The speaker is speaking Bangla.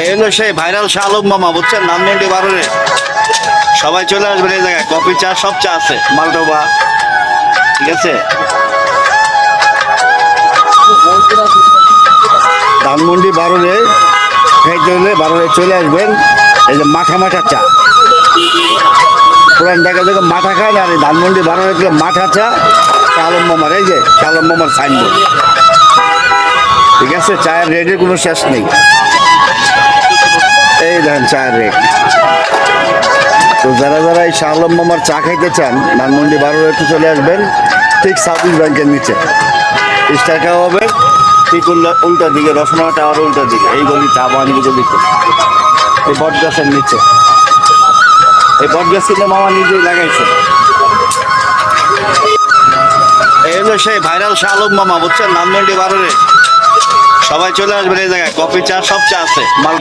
এই হলো সেই ভাইরাল শাহ আলম মামা, বুঝছেন, ধানমন্ডি 12-এ। সবাই চলে আসবেন এই জায়গায়, কফি চা সব চা আছে, মালটোবা, ঠিক আছে। ধানমন্ডি 12-এ খাইতে হলে 12-এ চলে আসবেন। এই যে মাঠা মাঠা চা, পুরান ঢাকা থেকে মাঠা খায় না, আর এই ধানমন্ডি 12-এ গেলে মাঠা চা, শাহ আলম মামার, এই যে শাহ আলম মামার সাইনবোর্ড, ঠিক আছে। চায়ের রেটের কোনো শেষ নেই, এই দেখেন চায়ের রেট। তো যারা যারা এই শাহ আলম মামার চা খাইতে চান, ধানমন্ডি 12-এ চলে আসবেন, ঠিক সাউথ ইস্ট ব্যাংকের নিচে স্টার খাওয়া হবে, ঠিক উল্টা দিকে, রসনা টাওয়ার উল্টা দিকে, এই গলি চা বাগানের দিকে, এই বট গাছের নিচে। এই বট গাছ কিন্তু মামা নিজেই লাগাইছে। এই হলো সেই ভাইরাল শাহ আলম মামা, বুঝছেন, ধানমন্ডি 12-এ। সবাই চলে আসবেন এই জায়গায়, কফি চা সব চা আছে, মাল